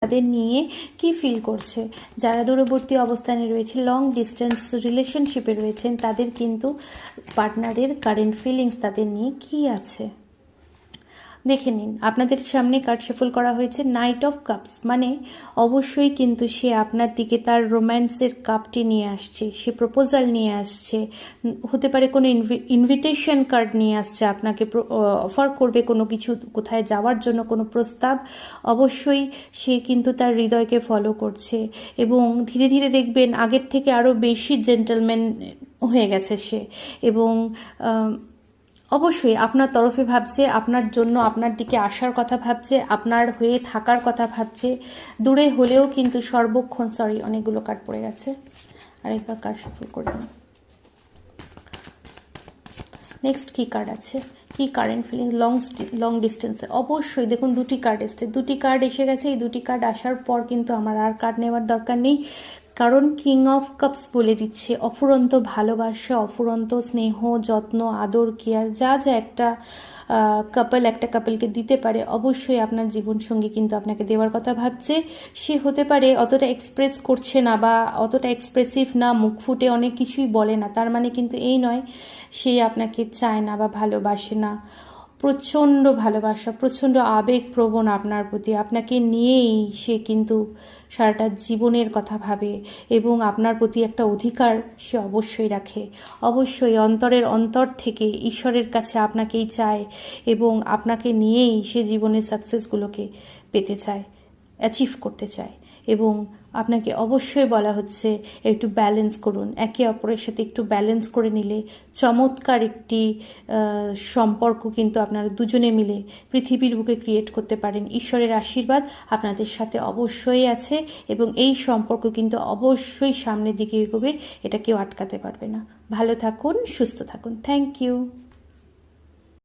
তাদের নিয়ে কি ফিল করছে। যারা দূরবর্তী অবস্থানে রয়েছে, লং ডিস্টেন্স রিলেশনশিপে রয়েছেন, তাদের কিন্তু পার্টনারের কারেন্ট ফিলিংস তাদের নিয়ে কি আছে দেখে নিন। আপনাদের সামনে কার্ড শেফল করা হয়েছে নাইট অফ কাপস, মানে অবশ্যই কিন্তু সে আপনার দিকে তার রোম্যান্সের কাপটি নিয়ে আসছে, সে প্রপোজাল নিয়ে আসছে, হতে পারে কোনো ইনভিটেশন কার্ড নিয়ে আসছে, আপনাকে অফার করবে কোনো কিছু, কোথায় যাওয়ার জন্য কোনো প্রস্তাব। অবশ্যই সে কিন্তু তার হৃদয়কে ফলো করছে এবং ধীরে ধীরে দেখবেন আগের থেকে আরও বেশি জেন্টলম্যান হয়ে গেছে সে, এবং অবশ্যই আপনার তরফে ভাবছে, আপনার জন্য আপনার দিকে আসার কথা ভাবছে, আপনার হয়ে থাকার কথা ভাবছে, দূরে হলেও কিন্তু সর্বক্ষণ। সরি, অনেকগুলো কার্ড পড়ে গেছে, আরেকবার কার্ড সফল করে নিন। নেক্সট কি কার্ড আছে, কি কারেন্ট ফিলিং লং ডিস্টেন্সে। অবশ্যই দেখুন দুটি কার্ড এসছে, দুটি কার্ড এসে গেছে। এই দুটি কার্ড আসার পর কিন্তু আমার আর কার্ড নেওয়ার দরকার নেই, কারণ কিং অফ কাপস বলে দিচ্ছে অফুরন্ত ভালোবাসা, অফুরন্ত স্নেহ, যত্ন, আদর, কেয়ার, যা যা একটা একটা কাপলকে দিতে পারে, অবশ্যই আপনার জীবনসঙ্গী কিন্তু আপনাকে দেওয়ার কথা ভাবছে। সে হতে পারে অতটা এক্সপ্রেস করছে না বা অতটা এক্সপ্রেসিভ না, মুখ ফুটে অনেক কিছুই বলে না, তার মানে কিন্তু এই নয় সে আপনাকে চায় না বা ভালোবাসে না। প্রচণ্ড ভালোবাসা, প্রচণ্ড আবেগপ্রবণ আপনার প্রতি, আপনাকে নিয়েই সে কিন্তু সারাটা জীবনের কথা ভাবে এবং আপনার প্রতি একটা অধিকার সে অবশ্যই রাখে। অবশ্যই অন্তরের অন্তর থেকে ঈশ্বরের কাছে আপনাকেই চায় এবং আপনাকে নিয়েই সে জীবনের সাকসেসগুলোকে পেতে চায়, অ্যাচিভ করতে চায়। এবং আপনাকে অবশ্যই বলা হচ্ছে একটু ব্যালেন্স করুন, একে অপরের সাথে একটু ব্যালেন্স করে নিলে চমৎকার একটি সম্পর্ক কিন্তু আপনারা দুজনে মিলে পৃথিবীর বুকে ক্রিয়েট করতে পারেন। ঈশ্বরের আশীর্বাদ আপনাদের সাথে অবশ্যই আছে এবং এই সম্পর্ক কিন্তু অবশ্যই সামনের দিকে এগোবে, এটা কেউ আটকাতে পারবে না। ভালো থাকুন, সুস্থ থাকুন। Thank you.